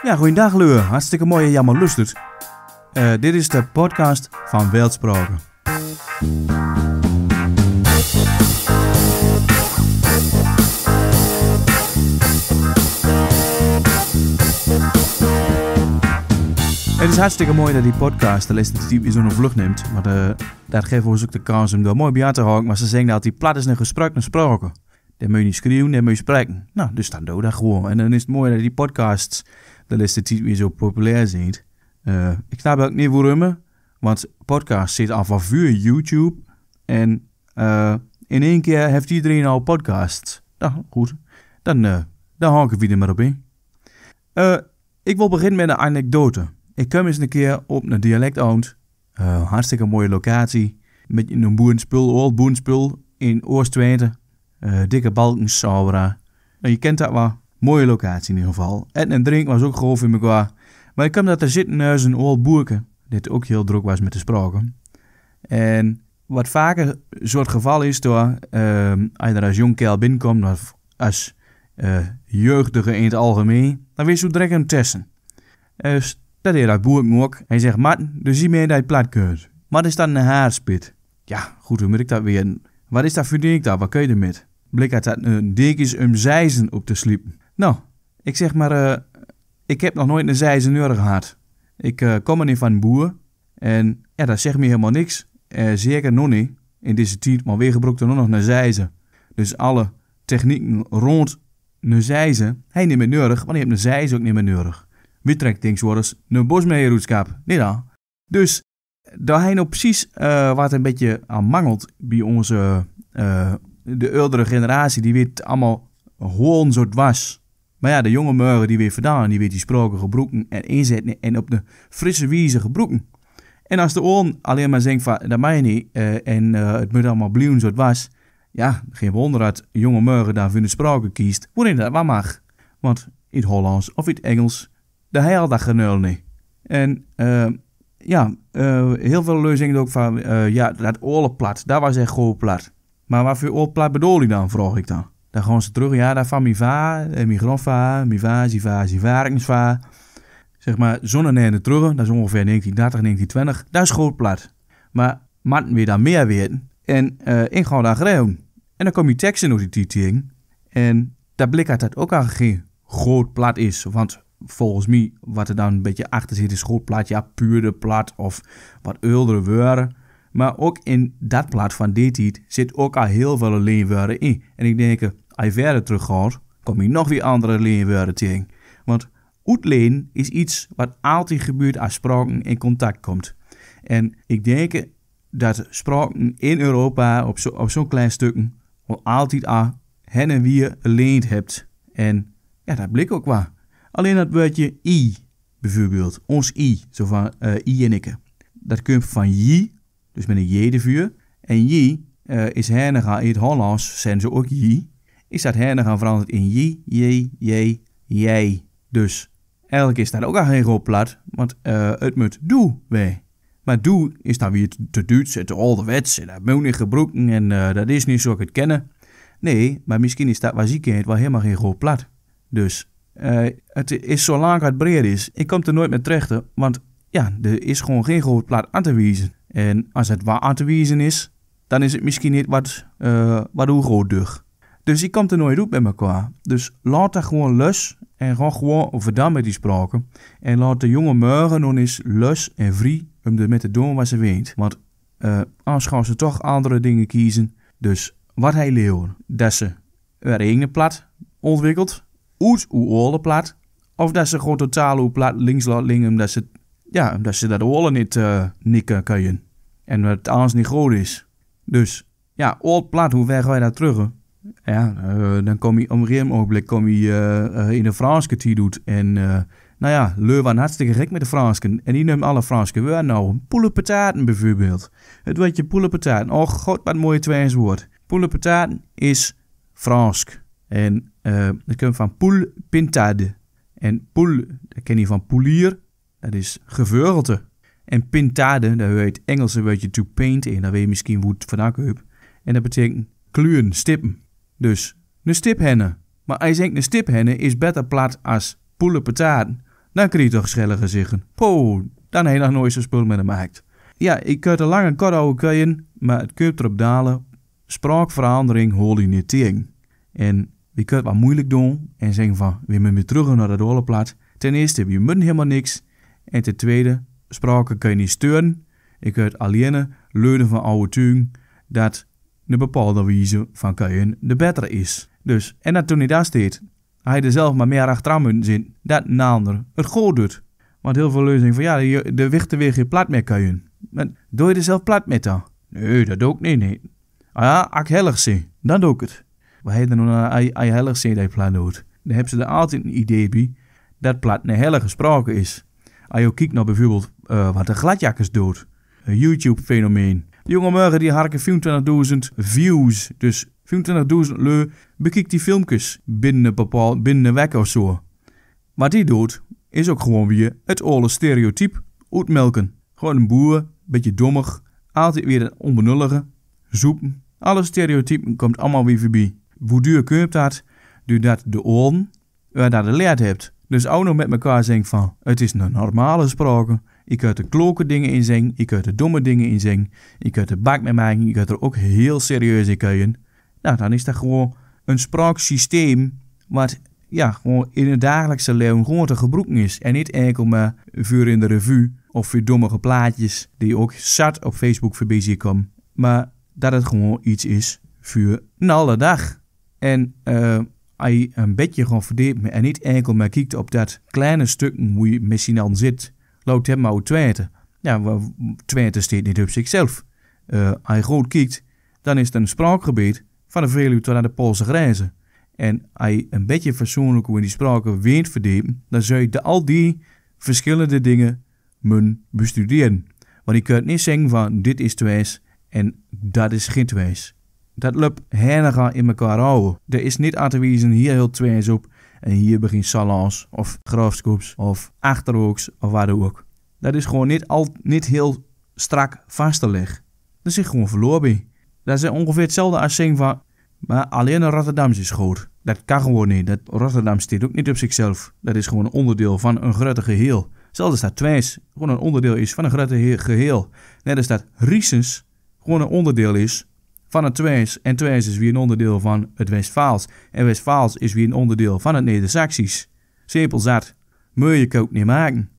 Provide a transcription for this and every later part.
Ja, goeiedag Leur. Hartstikke mooi dat je allemaal luistert. Dit is de podcast van Weltspraken. Het is hartstikke mooi dat die podcast de laatste tijd weer zo'n vlucht neemt. Maar dat geeft ons ook de kans om er mooi bij aan te houden. Maar ze zeggen dat die plat is een gesprek naar spraken. Dan moet je niet schreeuwen, dan moet je spreken. Nou, dus dan doe je dat gewoon. En dan is het mooi dat die podcasts de laatste tijd weer zo populair zijn. Ik snap ook niet waarom. Want podcast zit al van vuur YouTube. En in één keer heeft iedereen al podcasts. Nou, goed. Dan hang ik weer maar op in. Ik wil beginnen met een anekdote. Ik kwam eens een keer op een dialectoond. Hartstikke mooie locatie. Met een boerenspul, oud boerenspul in Oost-Twente. Dikke balkens, Saura. Je kent dat wel. Mooie locatie in ieder geval. Eten en drinken was ook grof in elkaar. Maar ik kwam dat er zitten als een oud boerke. Dit ook heel druk was met de spraken. En wat vaker soort geval is door als je als jong kerel binnenkomt of als jeugdige in het algemeen, dan weet je zo direct hem testen. Dat deed dat boerke ook. Hij zegt, Martin, dus zie je dat je plat kunt. Wat is dat een haarspit? Ja, goed, hoe moet ik dat weten? Wat is dat voor ding daar? Wat kun je ermee? Blik uit dat een ding is om zeizen op te sliepen. Nou, ik zeg maar, ik heb nog nooit een zeizen nodig gehad. Ik kom er niet van een boer. En ja, dat zegt me helemaal niks. Zeker nog niet in deze tijd, maar weer gebruikt er nog een zeizen. Dus alle technieken rond een zeizen, hij niet meer nodig, want je hebt een zeizen ook niet meer nodig. Wie trekt tegenwoordig een bosmeeroetskap? Niet dan. Dus daar hij nou precies wat een beetje aan mangelt bij onze de oudere generatie, die weet allemaal gewoon zo was. Maar ja, de jonge morgen die weer vandaan, die weet die spraken gebroken en inzetten en op de frisse wijze gebroken. En als de oren alleen maar zegt van, dat mag je niet en het moet allemaal blijven zo het was. Ja, geen wonder dat jonge morgen daar voor de spraken kiest. Waarin dat wat mag. Want in het Hollands of in het Engels, daar heb je al dat genul niet. En heel veel lui zeggen ook van, dat oorlogplat, dat was echt gewoon plat. Maar wat voor oorlogplat bedoel je dan, vraag ik dan. Dan gaan ze terug, ja, dat van mijn vaar, mijn grandvaar, mijn vaar, zijn varingsvaar. Zeg maar, zonne terug, dat is ongeveer 1930, 1920, dat is gewoon plat. Maar moeten we daar meer weten en ik ga daar schrijven. En dan kom je teksten door die tegen. En daar blijkt uit dat ook al geen groot plat is, want volgens mij, wat er dan een beetje achter zit, is groot plat, ja, puurde plat of wat oudere woorden. Maar ook in dat plat van dit tijd zit ook al heel veel leenwoorden in. En ik denk, als je verder teruggaat, kom je nog weer andere leenwoorden tegen. Want uitleen is iets wat altijd gebeurt als spraken in contact komt. En ik denk dat spraken in Europa op zo'n klein stukje al altijd aan hen en weer geleend hebt. En ja, dat blijkt ook wel. Alleen dat woordje i, bijvoorbeeld, ons i, zo van i en ikke. Dat komt van je, dus met een j de vuur. En je is herniger in het Hollands, zijn ze ook je. Is dat herniger veranderd in je, jij. Dus eigenlijk is dat ook al geen groot plat, want het moet doe wij. Maar doe is dan weer te Duits, te ouderwets, en dat moet niet gebruiken en dat is niet zo ik het kennen. Nee, maar misschien is dat wat ik ken wel helemaal geen groot plat. Dus het is zolang het breed is. Ik kom er nooit meer terecht, want ja, er is gewoon geen groot plat aan te wijzen. En als het waar aan te wijzen is, dan is het misschien niet wat hoe groot dug. Dus ik kom er nooit op met elkaar. Dus laat dat gewoon los en ga gewoon overdag met die spraken. En laat de jonge morgen nog eens los en vrij om er met te doen wat ze weet. Want anders gaan ze toch andere dingen kiezen. Dus wat hij leeuwen, dat ze hun eigen plat ontwikkelt, uit uw oude plat, of dat ze gewoon totaal uw plat links laat liggen, omdat ze dat oude niet kunnen. En dat het anders niet groot is. Dus ja, oud plat, hoe ver ga je dat terug? Ja, dan kom je op een gegeven ogenblik in de Franske die doet. En Leu was hartstikke gek met de Fransken. En die neemt alle Franske woorden nou. Poulepataten bijvoorbeeld. Het woordje poulepataten. Oh god, wat een mooie tweeënswoord. Poulepataten is Fransk. En dat komt van poule pintade. En poule, dat ken je van poulier. Dat is geveugelte. En pintade, daar hoor je het Engelse woordje to paint in. Daar weet je misschien hoe het vandaan komt. En dat betekent kleuren, stippen. Dus een stiphenne. Maar als je denkt, een stiphenne is beter plat als poulepataten. Dan krijg je toch schelle gezichten. Po, dan heb je nog nooit zo'n spul met de markt. Ja, ik kan er lang en kort over kijken, maar het kunt erop dalen. Spraakverandering hoor je niet tegen. En we kunnen het wat moeilijk doen en zeggen van, we moeten weer terug naar dat oude plat. Ten eerste, we moeten helemaal niks. En ten tweede, spraken kun je niet sturen. Je kunt alleen leren van oude tuin dat een bepaalde wijze van kijken de betere is. Dus, en dat toen niet daar staat, hij er zelf maar meer achteraan moeten zitten, dat een ander het goed doet. Want heel veel leuzen van, ja, de wichten weer geen plat meer kijken. Maar doe je er zelf plat met dan? Nee, dat doe ik niet, nee. Ah ja, als ik hellig zie, dan doe ik het. Wat heet er nou als je hellig ziet dat je plat doet? Dan hebben ze er altijd een idee bij dat plat een hellige sprake is. Als je kijkt naar bijvoorbeeld wat de gladjakkers doet. Een YouTube-fenomeen. Die jonge morgen die harken 24.000 views. Dus 24.000 leu bekijkt die filmpjes binnen een week of zo. Wat die doet, is ook gewoon weer het oude stereotype uitmelken. Gewoon een boer, beetje dommig, altijd weer het onbenullige, zoepen. Alle stereotypen komt allemaal weer voorbij. Hoe duur kun je dat? Doordat de oren dat de leerd hebt. Dus ook nog met elkaar zeggen van, het is een normale sprake. Je kunt er kloke dingen in zeggen, je kunt er domme dingen in zeggen. Je kunt er bak mee maken, je kunt er ook heel serieus in kijken. Nou, dan is dat gewoon een spraaksysteem wat ja, gewoon in het dagelijkse leven gewoon te gebruiken is. En niet enkel maar voor in de revue of voor dommige plaatjes die ook zat op Facebook voorbij zien komen. Maar dat het gewoon iets is voor een alle dag. En als je een beetje gewoon verdiept en niet enkel maar kijkt op dat kleine stuk hoe je misschien al zit, loopt hem maar uit Twente. Ja, Twente staat niet op zichzelf. Als je goed kijkt, dan is het een spraakgebied van de Veluwe tot aan de Poolse grenzen. En als je een beetje fatsoenlijk hoe in die spraken weet verdiepen, dan zul je al die verschillende dingen moeten bestuderen. Want je kunt niet zeggen van dit is Twijs en dat is geen Twijs. Dat loopt helemaal in elkaar houden. Er is niet aan te wijzen hier heel Twijs op en hier begint Salans of Graafskoeps of Achterhoeks of waar dan ook. Dat is gewoon niet heel strak vast te leggen. Dat zit gewoon verloren bij. Dat is ongeveer hetzelfde als zeggen van, maar alleen een Rotterdamse is goed. Dat kan gewoon niet. Dat Rotterdam staat ook niet op zichzelf. Dat is gewoon een onderdeel van een grote geheel. Zelfs als dat Twijs gewoon een onderdeel is van een grote geheel. Net als dat Riesens gewoon een onderdeel is van het Twijs. En Twijs is weer een onderdeel van het Westfaals. En Westfaals is weer een onderdeel van het Neder-Saxisch. Simpel zat. Moet je het ook niet maken.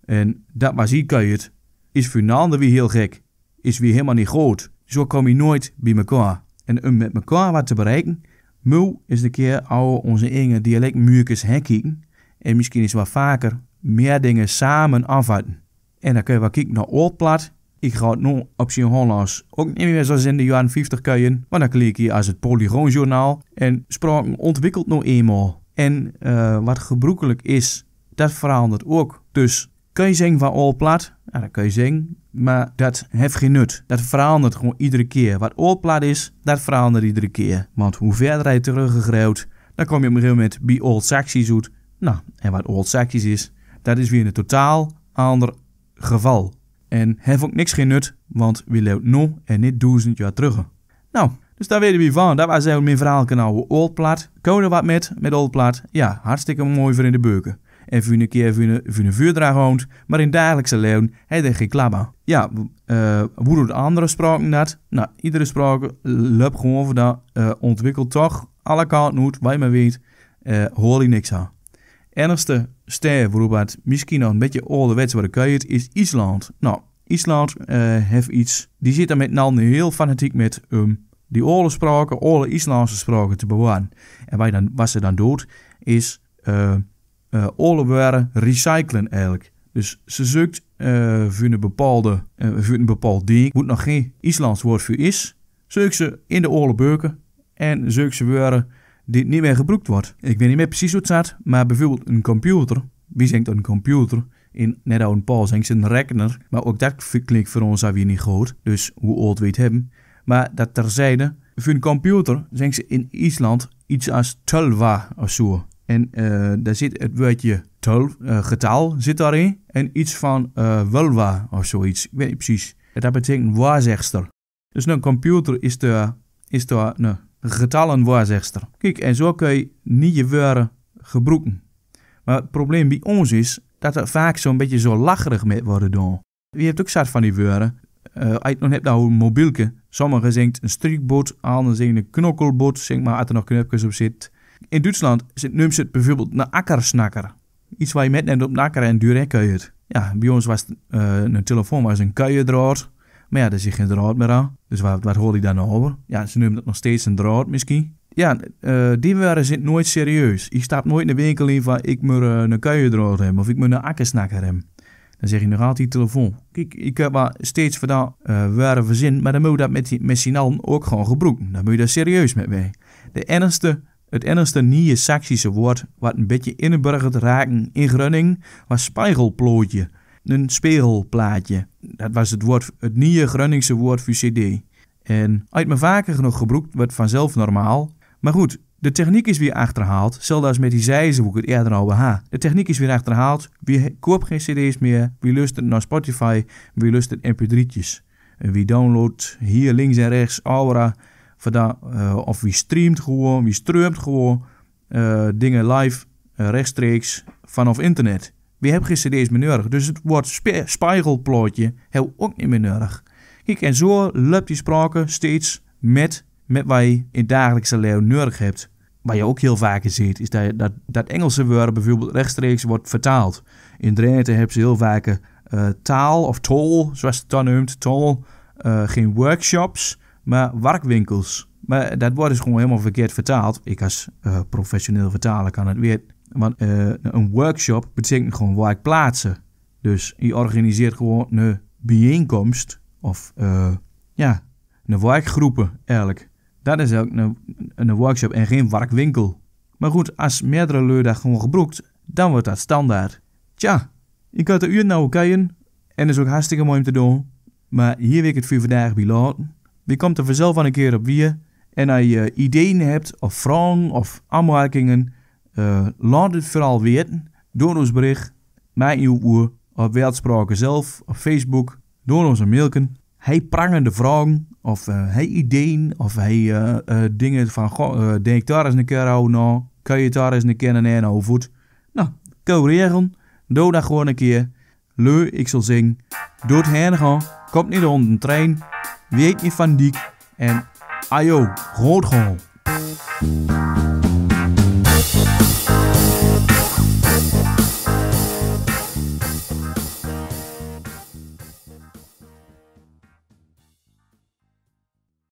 En dat maar zie kan je het. Is voor een ander weer heel gek. Is weer helemaal niet groot. Zo kom je nooit bij elkaar. En om met elkaar wat te bereiken, moet eens een keer onze eigen dialectmuurtjes herkijken. En misschien eens wat vaker meer dingen samen afvatten. En dan kun je wel kijken naar oudplat. Ik ga het nu op zijn Hollands ook niet meer zoals in de jaren 50 kijken. Maar dan klik je als het Polygoonjournaal. En spraken ontwikkelt nog eenmaal. En wat gebruikelijk is, dat verandert ook. Dus kun je zeggen van oudplat? Ja, dat kun je zeggen. Maar dat heeft geen nut. Dat verandert gewoon iedere keer. Wat oudplat is, dat verandert iedere keer. Want hoe verder je teruggegreeuwd, dan kom je op een gegeven moment bij Old Saxisch uit. Nou, en wat Old Saxisch is, dat is weer een totaal ander geval. En heeft ook niks geen nut, want we leven nu en niet 1000 jaar terug. Nou, dus daar weten we van. Dat was mijn verhaalkanaal oudplat. Kun je wat met oudplat? Ja, hartstikke mooi voor in de beuken. En voor een keer voor een vuurdraag woont, maar in het dagelijkse leven heeft hij geen klabber. Ja, hoe doet andere spraken dat? Nou, iedere sprake loopt gewoon voor dat, ontwikkelt toch alle kanten uit, waar je maar weet, hoor je niks aan. Enigste ster waarop het misschien nog een beetje ouderwets worden kunt, is IJsland. Nou, IJsland heeft iets, die zit er met name heel fanatiek met die oude spraken, oude IJslandse spraken te bewaren. En wat ze dan doet, is alle woorden recyclen eigenlijk. Dus ze zoekt voor een bepaald ding, wat nog geen Islands woord voor is, zoekt ze in de oude beuken en zoekt ze woorden die niet meer gebruikt wordt. Ik weet niet meer precies hoe het staat, maar bijvoorbeeld een computer. Wie zingt een computer? Net als een Paul zingt ze een rekener, maar ook dat klinkt voor ons alweer niet goed. Dus hoe oud we het hebben. Maar dat terzijde, voor een computer zingt ze in IJsland iets als tulva of zo. En daar zit het woordje getal zit daarin. En iets van vulva of zoiets. Ik weet niet precies. Dat betekent waarzegster. Dus een computer is de een getallenwaarzegster. Kijk, en zo kun je niet je woorden gebruiken. Maar het probleem bij ons is, dat er vaak zo'n beetje zo lacherig mee worden doen. Wie hebt ook zat van die woorden. Als je nog hebt nou een mobielke. Sommigen zingt een striekbot, anderen zingen een knokkelbot, zeg maar, als er nog knopjes op zit. In Duitsland noemt ze het bijvoorbeeld een akkersnakker. Iets waar je met net op een akker en duur kuiert. Ja, bij ons was een telefoon was een kuierdraad. Maar ja, daar zit geen draad meer aan. Dus wat hoor ik dan over? Ja, ze noemen het nog steeds een draad misschien. Ja, die woorden zijn nooit serieus. Je staat nooit in de winkel in van ik moet een kuierdraad hebben of ik moet een akkersnakker hebben. Dan zeg je nog altijd telefoon. Kijk, ik heb maar steeds van dat woorden verzin, maar dan moet je dat met z'n allen ook gewoon gebruiken. Dan moet je daar serieus mee mee. Het enigste nieuwe Saksische woord wat een beetje ingeburgerd raken in Groningen was spiegelplootje. Een spiegelplaatje. Dat was het nieuwe Groningse woord voor cd. En uit me vaker genoeg gebruikt wordt vanzelf normaal. Maar goed, de techniek is weer achterhaald. Zelfs als met die zijzen hoe ik het eerder al had. De techniek is weer achterhaald. Wie koopt geen cd's meer. Wie luistert naar Spotify. Wie luistert mp3'tjes. En wie downloadt hier links en rechts Aura. Of wie streamt gewoon. Wie stroomt gewoon dingen live rechtstreeks vanaf internet. Wie hebben geen cd's meer nodig. Dus het woord spiegelplotje hebben we ook niet meer nodig. Kijk, en zo loopt die sprake steeds met wat je in het dagelijkse leven nodig hebt. Wat je ook heel vaak ziet, is dat Engelse woord bijvoorbeeld rechtstreeks wordt vertaald. In Drenthe hebben ze heel vaak taal of tol, zoals het dan noemt, tol. Geen workshops, maar werkwinkels. Maar dat woord is gewoon helemaal verkeerd vertaald. Ik als professioneel vertaler kan het weten. Want een workshop betekent gewoon werkplaatsen. Dus je organiseert gewoon een bijeenkomst of een werkgroepen eigenlijk. Dat is ook een workshop en geen werkwinkel. Maar goed, als meerdere lui dat gewoon gebruikt, dan wordt dat standaard. Tja, ik had de uur nou kijken en dat is ook hartstikke mooi om te doen. Maar hier wil ik het voor vandaag bij laten. Je komt er vanzelf aan een keer op weer. En als je ideeën hebt of vragen of aanmerkingen, laat het vooral weten. Door ons bericht, met uw oor, op Wereldspraken zelf, op Facebook, door onze mailken. Hij prangende vragen, of hij ideeën, of hij dingen van, denk daar eens een keer over na, kan je het daar eens een keer naar over. Nou, kan regelen, doe dat gewoon een keer. Leu, ik zal zingen, doe het heen gaan, komt niet onder een trein, weet niet van diek, en ajo, groot gewoon.